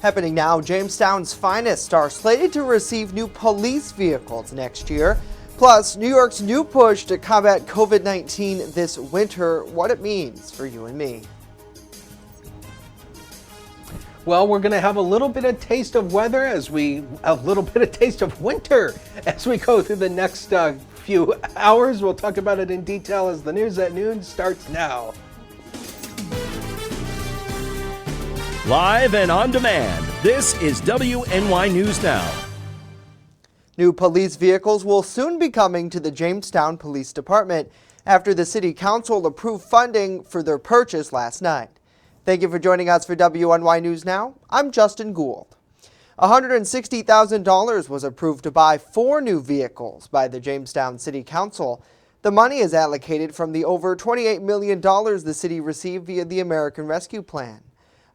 Happening now, Jamestown's finest are slated to receive new police vehicles next year. Plus, New York's new push to combat COVID-19 this winter, what it means for you and me. Well, we're going to have a little bit of taste of winter as we go through the next few hours. We'll talk about it in detail as the news at noon starts now. Live and on demand, this is WNY News Now. New police vehicles will soon be coming to the Jamestown Police Department after the City Council approved funding for their purchase last night. Thank you for joining us for WNY News Now. I'm Justin Gould. $160,000 was approved to buy 4 new vehicles by the Jamestown City Council. The money is allocated from the over $28 million the city received via the American Rescue Plan.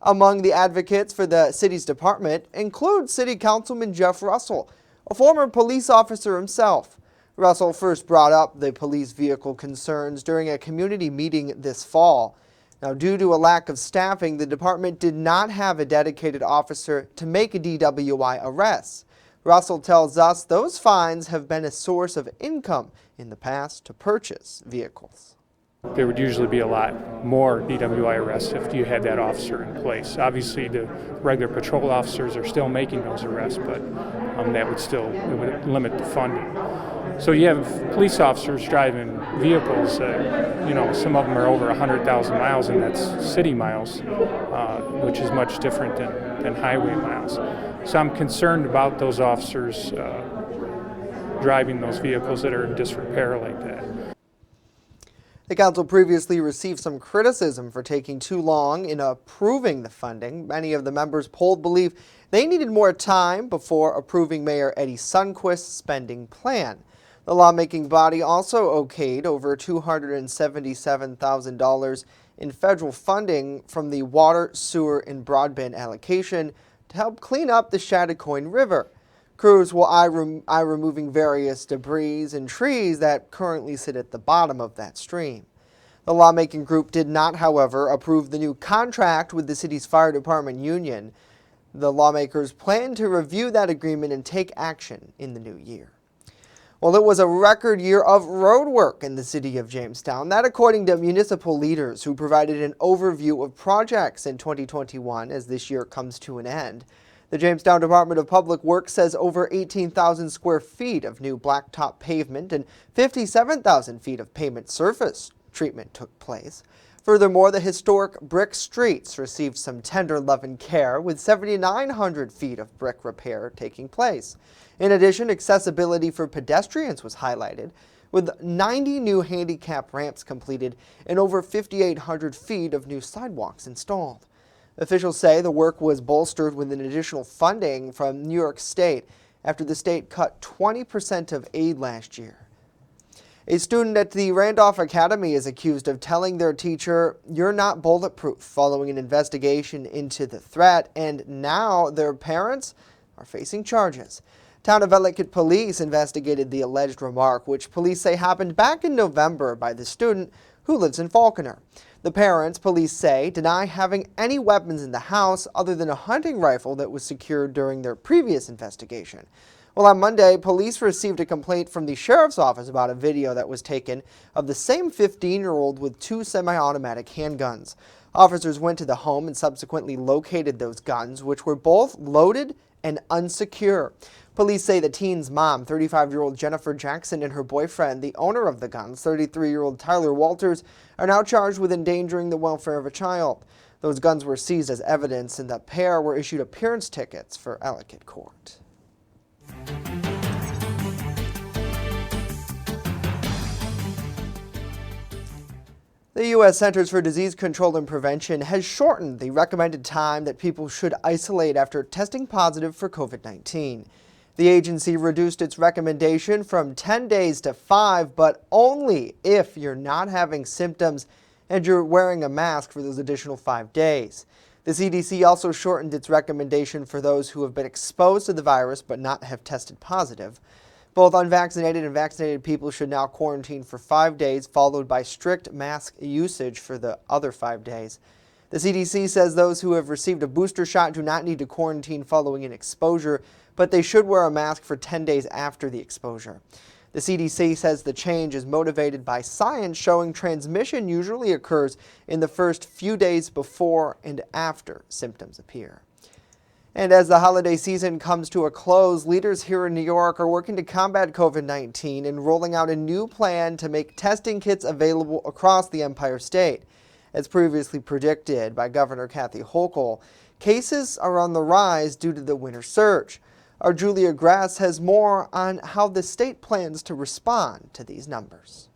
Among the advocates for the city's department include City Councilman Jeff Russell, a former police officer himself. Russell first brought up the police vehicle concerns during a community meeting this fall. Now, due to a lack of staffing, the department did not have a dedicated officer to make a DWI arrests. Russell tells us those fines have been a source of income in the past to purchase vehicles. There would usually be a lot more DWI arrests if you had that officer in place. Obviously, the regular patrol officers are still making those arrests, but it would limit the funding. So you have police officers driving vehicles, some of them are over 100,000 miles, and that's city miles, which is much different than highway miles. So I'm concerned about those officers driving those vehicles that are in disrepair like that. The council previously received some criticism for taking too long in approving the funding. Many of the members polled believe they needed more time before approving Mayor Eddie Sundquist's spending plan. The lawmaking body also okayed over $277,000 in federal funding from the water, sewer, and broadband allocation to help clean up the Chattacoin River. Crews will eye removing various debris and trees that currently sit at the bottom of that stream. The lawmaking group did not, however, approve the new contract with the city's fire department union. The lawmakers plan to review that agreement and take action in the new year. Well, it was a record year of road work in the city of Jamestown. That according to municipal leaders who provided an overview of projects in 2021 as this year comes to an end. The Jamestown Department of Public Works says over 18,000 square feet of new blacktop pavement and 57,000 feet of pavement surface treatment took place. Furthermore, the historic brick streets received some tender love and care, with 7,900 feet of brick repair taking place. In addition, accessibility for pedestrians was highlighted, with 90 new handicap ramps completed and over 5,800 feet of new sidewalks installed. Officials say the work was bolstered with an additional funding from New York State after the state cut 20% of aid last year. A student at the Randolph Academy is accused of telling their teacher, "You're not bulletproof," following an investigation into the threat, and now their parents are facing charges. Town of Ellicott police investigated the alleged remark, which police say happened back in November by the student who lives in Falconer. The parents, police say, deny having any weapons in the house other than a hunting rifle that was secured during their previous investigation. Well, on Monday, police received a complaint from the sheriff's office about a video that was taken of the same 15-year-old with 2 semi-automatic handguns. Officers went to the home and subsequently located those guns, which were both loaded and unsecure. Police say the teen's mom, 35-year-old Jennifer Jackson, and her boyfriend, the owner of the guns, 33-year-old Tyler Walters, are now charged with endangering the welfare of a child. Those guns were seized as evidence, and the pair were issued appearance tickets for Ellicott Court. The U.S. Centers for Disease Control and Prevention has shortened the recommended time that people should isolate after testing positive for COVID-19. The agency reduced its recommendation from 10 days to 5, but only if you're not having symptoms and you're wearing a mask for those additional 5 days. The CDC also shortened its recommendation for those who have been exposed to the virus but not have tested positive. Both unvaccinated and vaccinated people should now quarantine for 5 days, followed by strict mask usage for the other 5 days. The CDC says those who have received a booster shot do not need to quarantine following an exposure, but they should wear a mask for 10 days after the exposure. The CDC says the change is motivated by science showing transmission usually occurs in the first few days before and after symptoms appear. And as the holiday season comes to a close, leaders here in New York are working to combat COVID-19 and rolling out a new plan to make testing kits available across the Empire State. As previously predicted by Governor Kathy Hochul, cases are on the rise due to the winter surge. Our Julia Grass has more on how the state plans to respond to these numbers.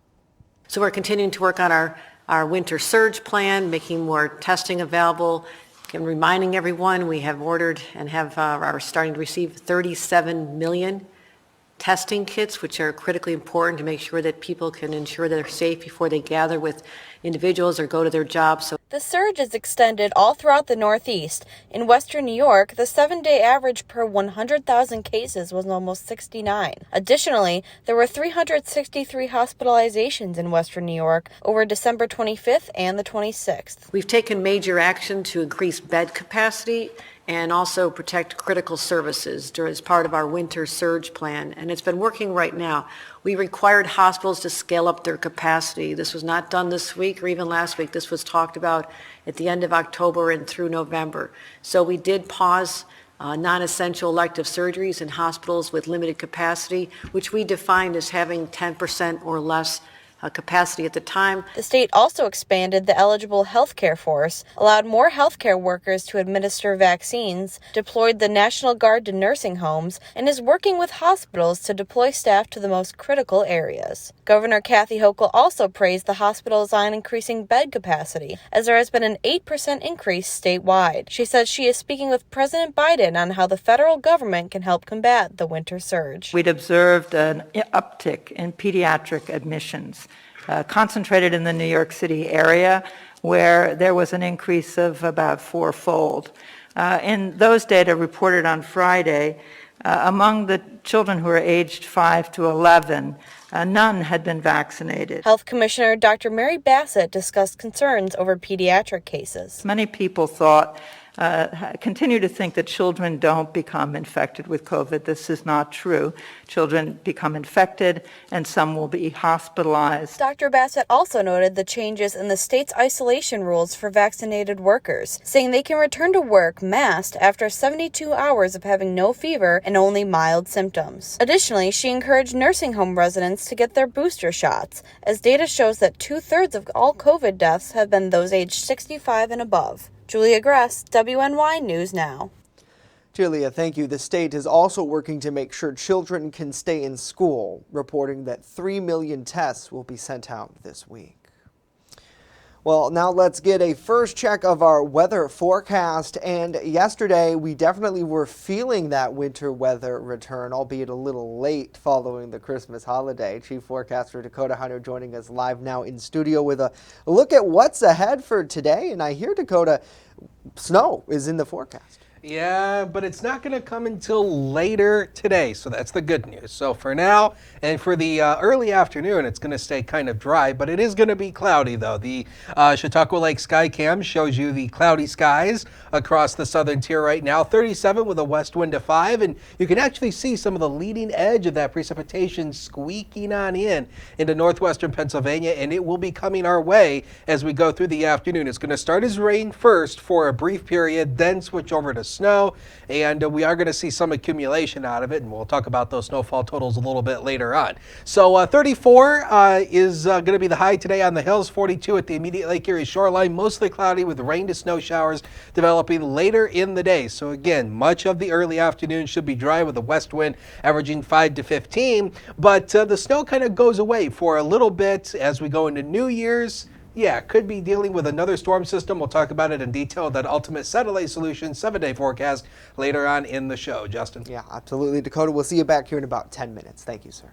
So we're continuing to work on our winter surge plan, making more testing available, and reminding everyone we have ordered and are starting to receive 37 million testing kits, which are critically important to make sure that people can ensure they're safe before they gather with individuals or go to their jobs. So the surge is extended all throughout the Northeast. In Western New York, the 7-day average per 100,000 cases was almost 69. Additionally, there were 363 hospitalizations in Western New York over December 25th and the 26th. We've taken major action to increase bed capacity and also protect critical services as part of our winter surge plan, and it's been working right now. We required hospitals to scale up their capacity. This was not done this week or even last week. This was talked about at the end of October and through November. So we did pause non-essential elective surgeries in hospitals with limited capacity, which we defined as having 10% or less capacity at the time. The state also expanded the eligible healthcare force, allowed more healthcare workers to administer vaccines, deployed the National Guard to nursing homes, and is working with hospitals to deploy staff to the most critical areas. Governor Kathy Hochul also praised the hospitals on increasing bed capacity, as there has been an 8% increase statewide. She says she is speaking with President Biden on how the federal government can help combat the winter surge. We'd observed an uptick in pediatric admissions. Concentrated in the New York City area, where there was an increase of about fourfold. In those data reported on Friday, among the children who are aged 5 to 11, none had been vaccinated. Health Commissioner Dr. Mary Bassett discussed concerns over pediatric cases. Many people continue to think that children don't become infected with COVID. This is not true. Children become infected and some will be hospitalized. Dr. Bassett also noted the changes in the state's isolation rules for vaccinated workers, saying they can return to work masked after 72 hours of having no fever and only mild symptoms. Additionally, she encouraged nursing home residents to get their booster shots, as data shows that 2/3 of all COVID deaths have been those aged 65 and above. Julia Gress, WNY News Now. Julia, thank you. The state is also working to make sure children can stay in school, reporting that 3 million tests will be sent out this week. Well, now let's get a first check of our weather forecast. And yesterday, we definitely were feeling that winter weather return, albeit a little late following the Christmas holiday. Chief Forecaster Dakota Hunter joining us live now in studio with a look at what's ahead for today. And I hear, Dakota, snow is in the forecast. Yeah, but it's not going to come until later today, so that's the good news. So for now, and for the early afternoon, it's going to stay kind of dry, but it is going to be cloudy, though. The Chautauqua Lake Sky Cam shows you the cloudy skies across the southern tier right now, 37 with a west wind of 5, and you can actually see some of the leading edge of that precipitation squeaking on into northwestern Pennsylvania, and it will be coming our way as we go through the afternoon. It's going to start as rain first for a brief period, then switch over to snow, and we are going to see some accumulation out of it, and we'll talk about those snowfall totals a little bit later on. So 34 is going to be the high today on the hills, 42 at the immediate Lake Erie shoreline, mostly cloudy with rain to snow showers developing later in the day. So again, much of the early afternoon should be dry with a west wind averaging 5 to 15, but the snow kind of goes away for a little bit as we go into New Year's. Yeah, could be dealing with another storm system. We'll talk about it in detail, that ultimate satellite solution 7-day forecast later on in the show. Justin? Yeah, absolutely. Dakota, we'll see you back here in about 10 minutes. Thank you, sir.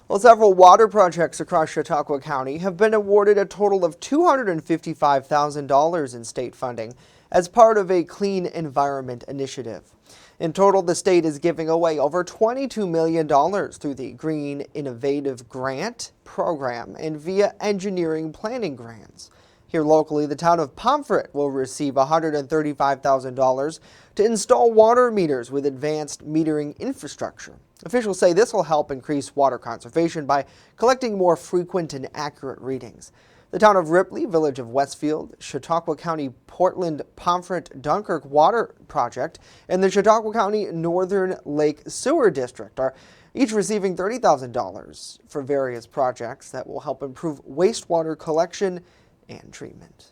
Well, several water projects across Chautauqua County have been awarded a total of $255,000 in state funding as part of a Clean Environment initiative. In total, the state is giving away over $22 million through the Green Innovative Grant program and via engineering planning grants. Here locally, the town of Pomfret will receive $135,000 to install water meters with advanced metering infrastructure. Officials say this will help increase water conservation by collecting more frequent and accurate readings. The town of Ripley, Village of Westfield, Chautauqua County Portland Pomfret Dunkirk Water Project, and the Chautauqua County Northern Lake Sewer District are each receiving $30,000 for various projects that will help improve wastewater collection and treatment.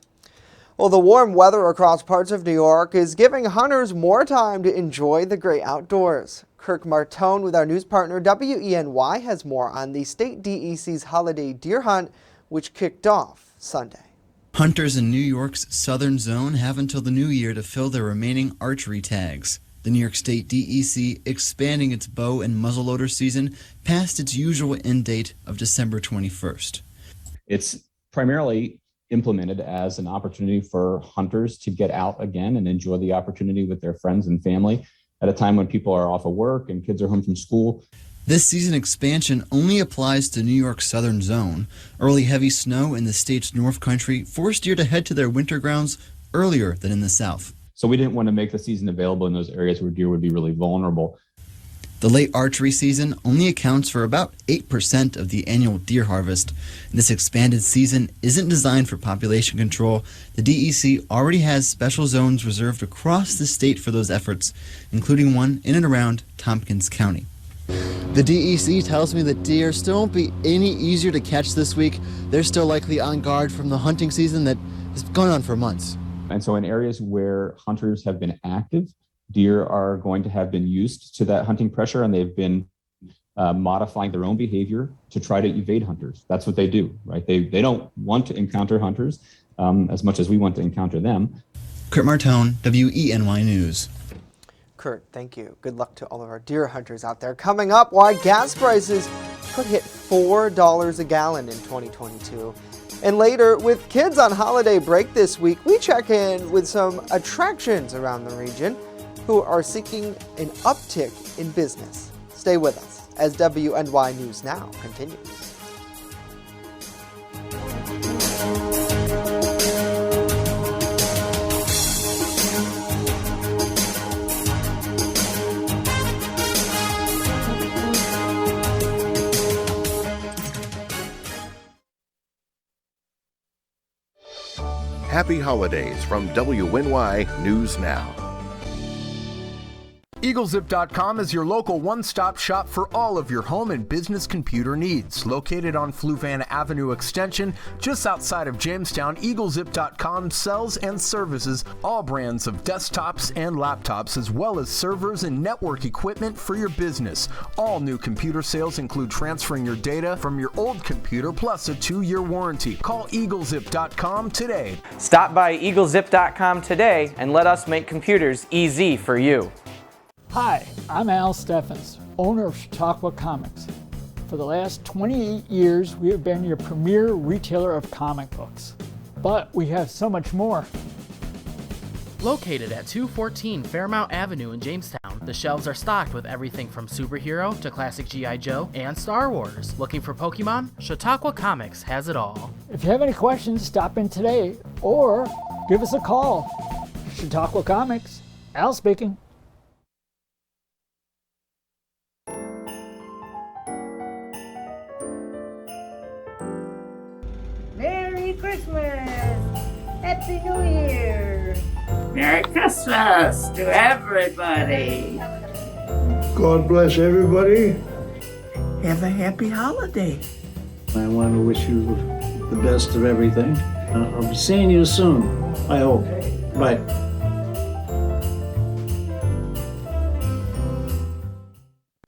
Well, the warm weather across parts of New York is giving hunters more time to enjoy the great outdoors. Kirk Martone with our news partner WENY has more on the state DEC's holiday deer hunt, which kicked off Sunday. Hunters in New York's southern zone have until the new year to fill their remaining archery tags. The New York State DEC expanding its bow and muzzleloader season past its usual end date of December 21st. It's primarily implemented as an opportunity for hunters to get out again and enjoy the opportunity with their friends and family at a time when people are off of work and kids are home from school. This season expansion only applies to New York's southern zone. Early heavy snow in the state's North Country forced deer to head to their winter grounds earlier than in the south. So we didn't want to make the season available in those areas where deer would be really vulnerable. The late archery season only accounts for about 8% of the annual deer harvest. This expanded season isn't designed for population control. The DEC already has special zones reserved across the state for those efforts, including one in and around Tompkins County. The DEC tells me that deer still won't be any easier to catch this week. They're still likely on guard from the hunting season that has gone on for months. And so in areas where hunters have been active, deer are going to have been used to that hunting pressure, and they've been modifying their own behavior to try to evade hunters. That's what they do, right? They don't want to encounter hunters as much as we want to encounter them. Kurt Martone, WENY News. Kurt, thank you. Good luck to all of our deer hunters out there. Coming up, why gas prices could hit $4 a gallon in 2022. And later, with kids on holiday break this week, we check in with some attractions around the region who are seeking an uptick in business. Stay with us as WNY News Now continues. Happy holidays from WNY News Now. EagleZip.com is your local one-stop shop for all of your home and business computer needs. Located on Fluvan Avenue Extension, just outside of Jamestown, EagleZip.com sells and services all brands of desktops and laptops, as well as servers and network equipment for your business. All new computer sales include transferring your data from your old computer plus a 2-year warranty. Call EagleZip.com today. Stop by EagleZip.com today and let us make computers easy for you. Hi, I'm Al Steffens, owner of Chautauqua Comics. For the last 28 years, we have been your premier retailer of comic books. But we have so much more. Located at 214 Fairmount Avenue in Jamestown, the shelves are stocked with everything from superhero to classic G.I. Joe and Star Wars. Looking for Pokemon? Chautauqua Comics has it all. If you have any questions, stop in today or give us a call. Chautauqua Comics, Al speaking. Merry Christmas! Happy New Year! Merry Christmas to everybody! God bless everybody. Have a happy holiday. I want to wish you the best of everything. I'll be seeing you soon, I hope. Bye.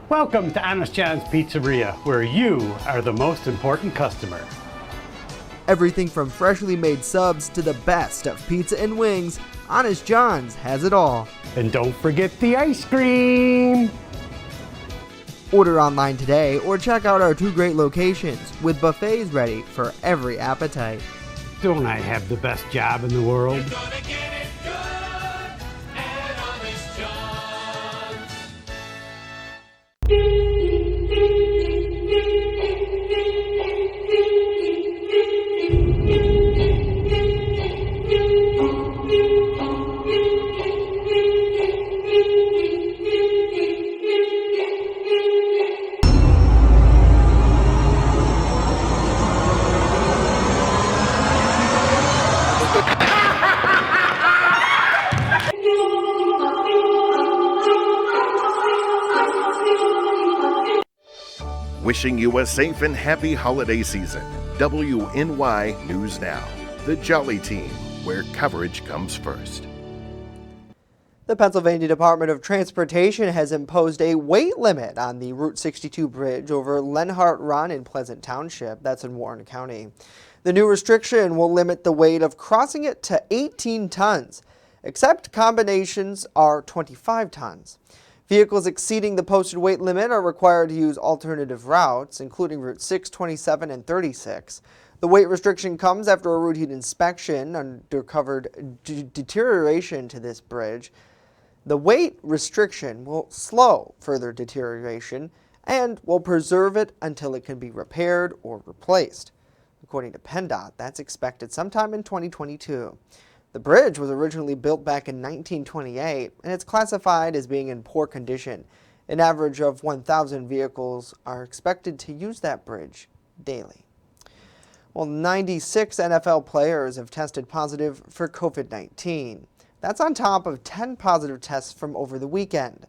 Welcome to Honest John's Pizzeria, where you are the most important customer. Everything from freshly made subs to the best of pizza and wings, Honest John's has it all. And don't forget the ice cream! Order online today or check out our 2 great locations with buffets ready for every appetite. Don't I have the best job in the world? Wishing you a safe and happy holiday season. WNY News Now, the Jolly Team, where coverage comes first. The Pennsylvania Department of Transportation has imposed a weight limit on the Route 62 bridge over Lenhart Run in Pleasant Township, that's in Warren County. The new restriction will limit the weight of crossing it to 18 tons, except combinations are 25 tons. Vehicles exceeding the posted weight limit are required to use alternative routes, including Route 6, 27, and 36. The weight restriction comes after a routine inspection uncovered deterioration to this bridge. The weight restriction will slow further deterioration and will preserve it until it can be repaired or replaced. According to PennDOT, that's expected sometime in 2022. The bridge was originally built back in 1928, and it's classified as being in poor condition. An average of 1,000 vehicles are expected to use that bridge daily. Well, 96 NFL players have tested positive for COVID-19. That's on top of 10 positive tests from over the weekend.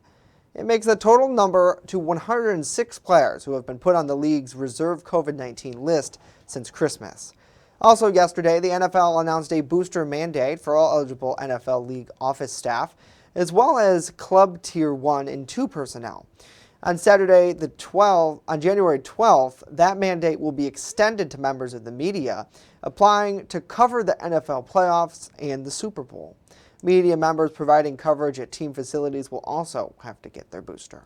It makes the total number to 106 players who have been put on the league's reserve COVID-19 list since Christmas. Also yesterday, the NFL announced a booster mandate for all eligible NFL league office staff, as well as club Tier 1 and 2 personnel. On January 12th, that mandate will be extended to members of the media, applying to cover the NFL playoffs and the Super Bowl. Media members providing coverage at team facilities will also have to get their booster.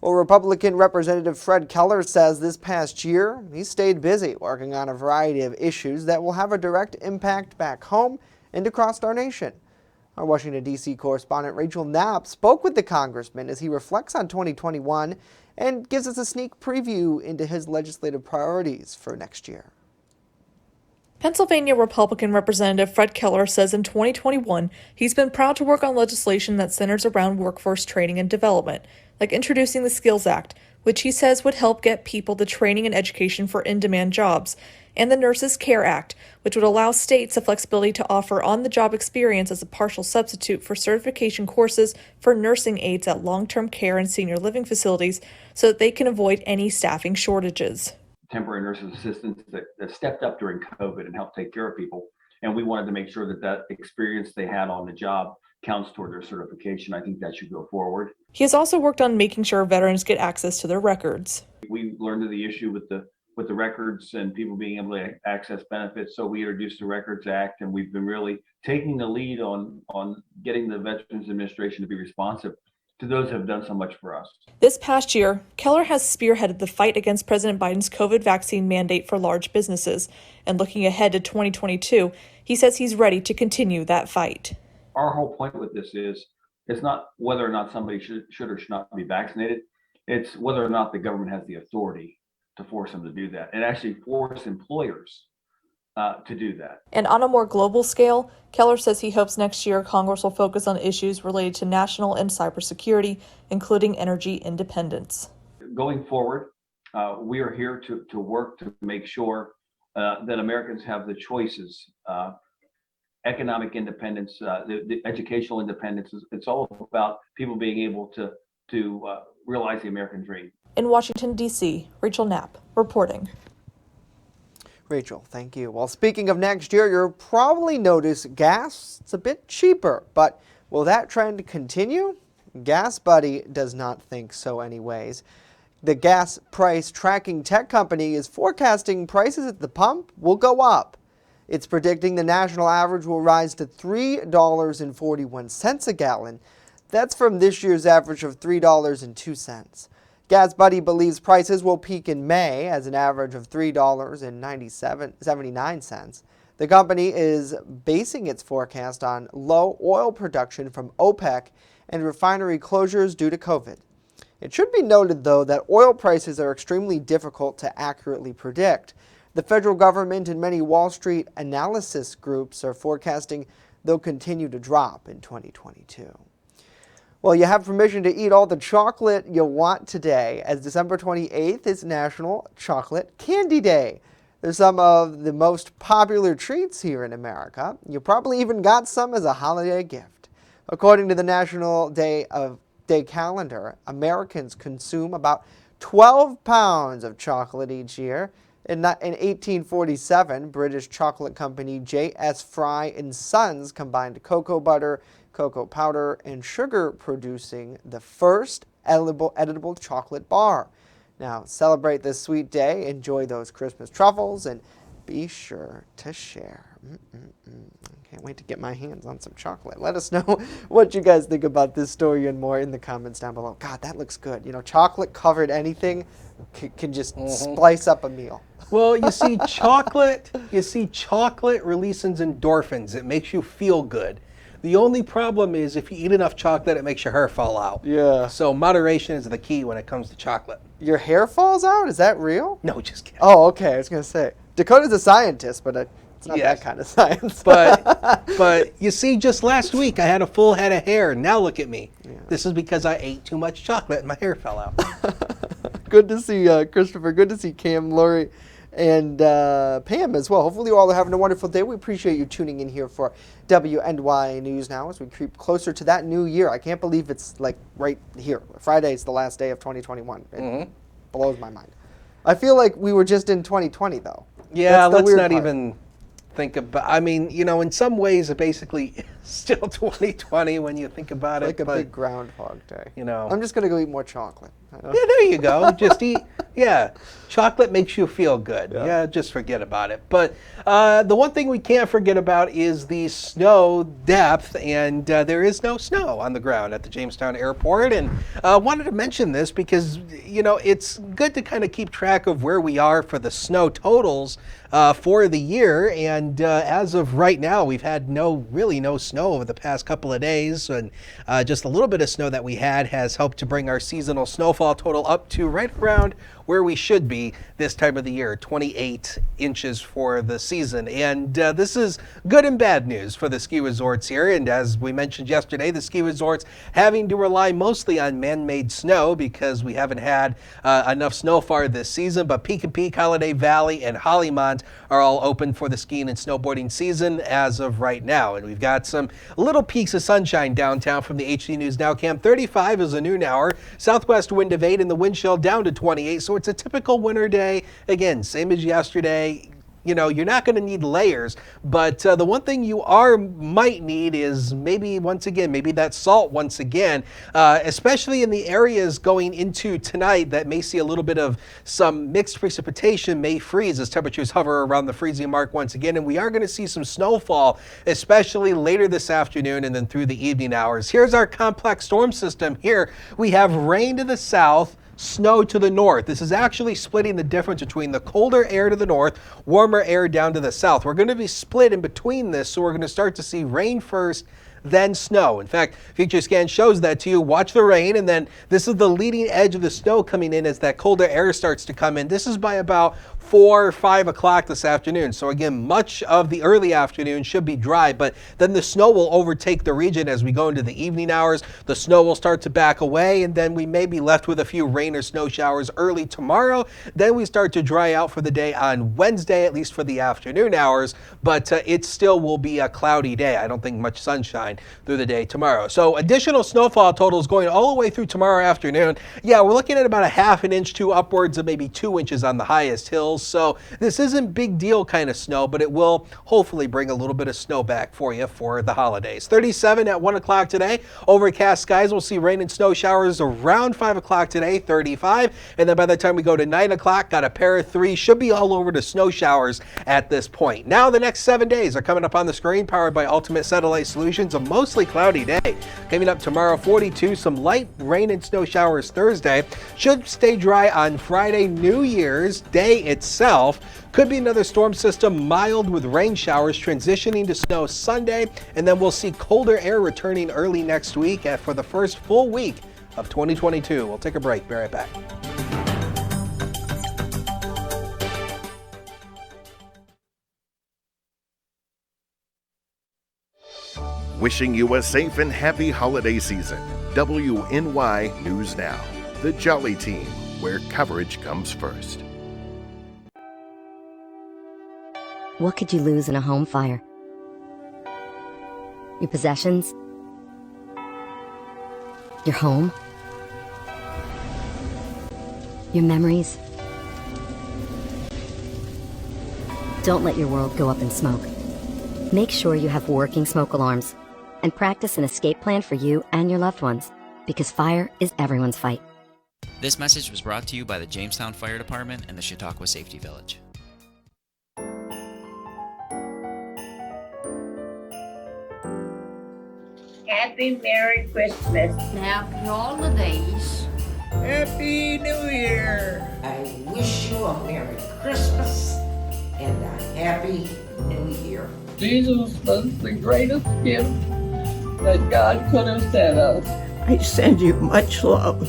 Well, Republican Representative Fred Keller says this past year he stayed busy working on a variety of issues that will have a direct impact back home and across our nation. Our Washington, D.C. correspondent Rachel Knapp spoke with the congressman as he reflects on 2021 and gives us a sneak preview into his legislative priorities for next year. Pennsylvania Republican Representative Fred Keller says in 2021, he's been proud to work on legislation that centers around workforce training and development, like introducing the Skills Act, which he says would help get people the training and education for in-demand jobs, and the Nurses Care Act, which would allow states the flexibility to offer on-the-job experience as a partial substitute for certification courses for nursing aides at long-term care and senior living facilities so that they can avoid any staffing shortages. Temporary nurses assistants that stepped up during COVID and helped take care of people. And we wanted to make sure that experience they had on the job counts toward their certification. I think that should go forward. He has also worked on making sure veterans get access to their records. We learned of the issue with the records and people being able to access benefits. So we introduced the Records Act, and we've been really taking the lead on getting the Veterans Administration to be responsive to those who have done so much for us. This past year, Keller has spearheaded the fight against President Biden's COVID vaccine mandate for large businesses. And looking ahead to 2022, he says he's ready to continue that fight. Our whole point with this is, it's not whether or not somebody should or should not be vaccinated. It's whether or not the government has the authority to force them to do that, and actually force employers to do that. And on a more global scale, Keller says he hopes next year Congress will focus on issues related to national and cybersecurity, including energy independence. Going forward, we are here to work to make sure that Americans have the choices, economic independence, the educational independence. It's all about people being able to realize the American dream. In Washington, D.C., Rachel Knapp reporting. Rachel, thank you. Well, speaking of next year, you'll probably notice gas is a bit cheaper, but will that trend continue? Gas Buddy does not think so anyways. The gas price tracking tech company is forecasting prices at the pump will go up. It's predicting the national average will rise to $3.41 a gallon. That's from this year's average of $3.02. Gas Buddy believes prices will peak in May as an average of $3.79. The company is basing its forecast on low oil production from OPEC and refinery closures due to COVID. It should be noted, though, that oil prices are extremely difficult to accurately predict. The federal government and many Wall Street analysis groups are forecasting they'll continue to drop in 2022. Well, you have permission to eat all the chocolate you want today, as December 28th is National Chocolate Candy Day. They're some of the most popular treats here in America. You probably even got some as a holiday gift. According to the National Day calendar, Americans consume about 12 pounds of chocolate each year. In 1847, British chocolate company J.S. Fry and Sons combined cocoa butter, cocoa powder, and sugar, producing the first edible chocolate bar. Now, celebrate this sweet day, enjoy those Christmas truffles, and be sure to share. Can't wait to get my hands on some chocolate. Let us know what you guys think about this story and more in the comments down below. God, that looks good. You know, chocolate covered anything can just splice up a meal. Well, you see chocolate releases endorphins. It makes you feel good. The only problem is if you eat enough chocolate, it makes your hair fall out. Yeah. So moderation is the key when it comes to chocolate. Your hair falls out? Is that real? No, just kidding. Oh, okay. I was going to say. Dakota's a scientist, but it's not that kind of science. but you see, just last week I had a full head of hair. Now look at me. Yeah. This is because I ate too much chocolate and my hair fell out. Good to see Christopher. Good to see Cam, Lori, and Pam as well. Hopefully you all are having a wonderful day. We appreciate you tuning in here for WNY News Now as we creep closer to that new year. I can't believe it's like right here. Friday is the last day of 2021. It blows my mind. I feel like we were just in 2020 though. Yeah, let's not even think about, I mean, you know, in some ways it basically is still 2020 when you think about it. Like a big Groundhog Day. You know. I'm just going to go eat more chocolate. Yeah, there you go. Just eat. Yeah, chocolate makes you feel good. Yeah, just forget about it. But the one thing we can't forget about is the snow depth, and there is no snow on the ground at the Jamestown airport. And wanted to mention this because, you know, it's good to kind of keep track of where we are for the snow totals for the year. And as of right now, we've had really no snow over the past couple of days. And just a little bit of snow that we had has helped to bring our seasonal snowfall total up to right around where we should be this time of the year, 28 inches for the season. And this is good and bad news for the ski resorts here. And as we mentioned yesterday, the ski resorts having to rely mostly on man-made snow because we haven't had enough snow far this season. But Peak and Peak, Holiday Valley, and Hollymont are all open for the skiing and snowboarding season as of right now. And we've got some little peaks of sunshine downtown from the HD News Now cam. 35 is a noon hour. Southwest wind of 8 and the wind chill down to 28. So it's a typical winter day. Again, same as yesterday. You know, you're not going to need layers, but the one thing you might need is maybe that salt once again, especially in the areas going into tonight that may see a little bit of some mixed precipitation, may freeze as temperatures hover around the freezing mark once again. And we are going to see some snowfall, especially later this afternoon and then through the evening hours. Here's our complex storm system. Here we have rain to the south, snow to the north. This is actually splitting the difference between the colder air to the north, warmer air down to the south. We're going to be split in between this, so we're going to start to see rain first, then snow. In fact, Future Scan shows that to you. Watch the rain, and then this is the leading edge of the snow coming in as that colder air starts to come in. This is by about 4 or 5 o'clock this afternoon. So again, much of the early afternoon should be dry, but then the snow will overtake the region as we go into the evening hours. The snow will start to back away, and then we may be left with a few rain or snow showers early tomorrow. Then we start to dry out for the day on Wednesday, at least for the afternoon hours, but it still will be a cloudy day. I don't think much sunshine through the day tomorrow. So additional snowfall totals going all the way through tomorrow afternoon. Yeah, we're looking at about a half an inch to upwards of maybe 2 inches on the highest hills. So this isn't big deal kind of snow, but it will hopefully bring a little bit of snow back for you for the holidays. 37 at 1 o'clock today. Overcast skies. We'll see rain and snow showers around 5 o'clock today, 35. And then by the time we go to 9 o'clock, got a pair of 3. Should be all over to snow showers at this point. Now the next 7 days are coming up on the screen, powered by Ultimate Satellite Solutions. A mostly cloudy day. Coming up tomorrow, 42. Some light rain and snow showers Thursday. Should stay dry on Friday. New Year's Day itself could be another storm system, mild with rain showers transitioning to snow Sunday. And then we'll see colder air returning early next week for the first full week of 2022. We'll take a break. Be right back. Wishing you a safe and happy holiday season. WNY News Now, the Jolly Team, where coverage comes first. What could you lose in a home fire? Your possessions? Your home? Your memories. Don't let your world go up in smoke. Make sure you have working smoke alarms and practice an escape plan for you and your loved ones, because fire is everyone's fight. This message was brought to you by the Jamestown Fire Department and the Chautauqua Safety Village. Happy Merry Christmas. Happy holidays. Happy New Year. I wish you a Merry Christmas and a Happy New Year. Jesus was the greatest gift that God could have sent us. I send you much love.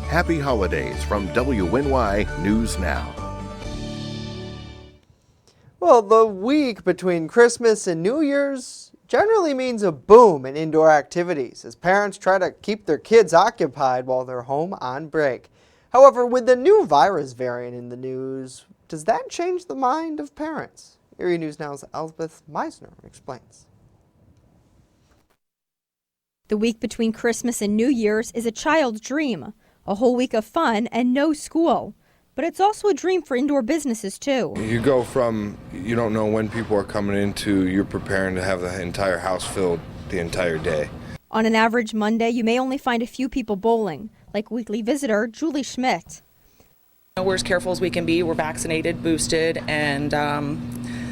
Happy holidays from WNY News Now. Well, the week between Christmas and New Year's generally means a boom in indoor activities as parents try to keep their kids occupied while they're home on break. However, with the new virus variant in the news, does that change the mind of parents? Erie News Now's Elspeth Meisner explains. The week between Christmas and New Year's is a child's dream, a whole week of fun and no school. But it's also a dream for indoor businesses, too. You go from, you don't know when people are coming in, to you're preparing to have the entire house filled the entire day. On an average Monday, you may only find a few people bowling, like weekly visitor Julie Schmidt. We're as careful as we can be. We're vaccinated, boosted, and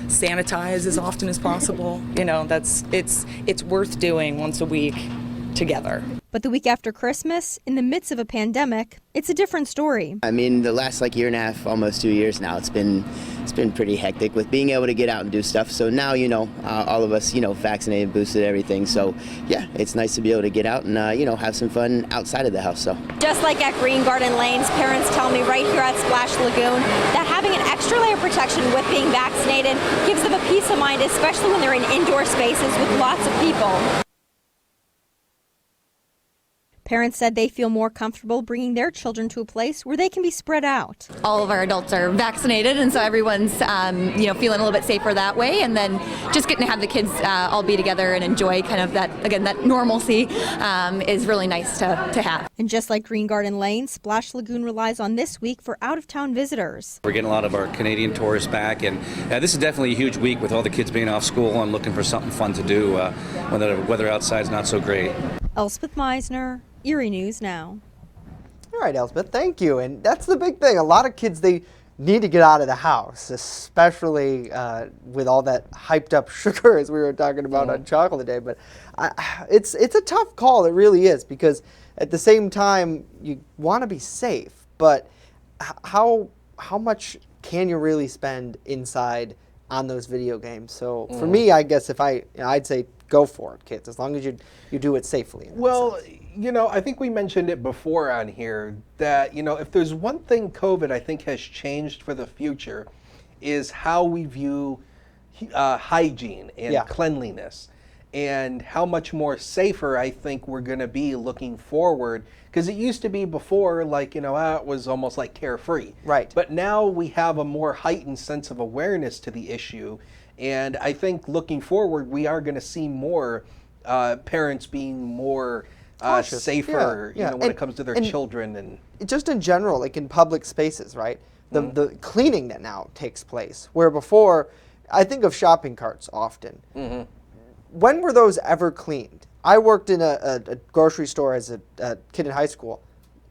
sanitize as often as possible. You know, it's worth doing once a week together. But the week after Christmas, in the midst of a pandemic, it's a different story. I mean, the last year and a half, almost 2 years now, it's been pretty hectic with being able to get out and do stuff. So now, all of us, vaccinated, boosted, everything. So yeah, it's nice to be able to get out and, have some fun outside of the house. So just like at Green Garden Lanes, parents tell me right here at Splash Lagoon that having an extra layer of protection with being vaccinated gives them a peace of mind, especially when they're in indoor spaces with lots of people. Parents said they feel more comfortable bringing their children to a place where they can be spread out. All of our adults are vaccinated, and so everyone's feeling a little bit safer that way. And then just getting to have the kids all be together and enjoy kind of that normalcy is really nice to have. And just like Green Garden Lane, Splash Lagoon relies on this week for out-of-town visitors. We're getting a lot of our Canadian tourists back, and this is definitely a huge week with all the kids being off school and looking for something fun to do when the weather outside's not so great. Elspeth Meisner, Erie News Now. All right, Elspeth, thank you. And that's the big thing. A lot of kids, they need to get out of the house, especially with all that hyped up sugar, as we were talking about on Chocolate Day. But it's a tough call. It really is, because at the same time, you want to be safe. But how much can you really spend inside on those video games? So for me, I guess I'd say go for it, kids, as long as you do it safely. Well, I think we mentioned it before on here that, if there's one thing COVID, I think, has changed for the future is how we view hygiene and cleanliness, and how much more safer I think we're going to be looking forward. Because it used to be before, it was almost like carefree. Right. But now we have a more heightened sense of awareness to the issue. And I think looking forward, we are going to see more parents being more safer, when it comes to their children. And just in general, like in public spaces, right? The cleaning that now takes place, where before, I think of shopping carts often. When were those ever cleaned? I worked in a grocery store as a kid in high school.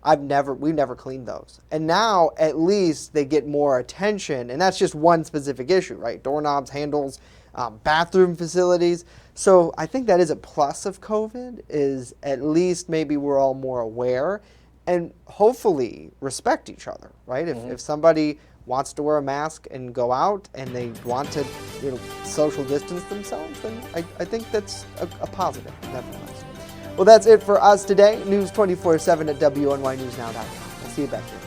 We've never cleaned those. And now at least they get more attention, and that's just one specific issue, right? Doorknobs, handles, bathroom facilities. So I think that is a plus of COVID, is at least maybe we're all more aware and hopefully respect each other, right? If somebody wants to wear a mask and go out and they want to social distance themselves, then I think that's a positive, nevertheless. Well, that's it for us today. News 24/7 at WNYNewsNow.com. We'll see you back here.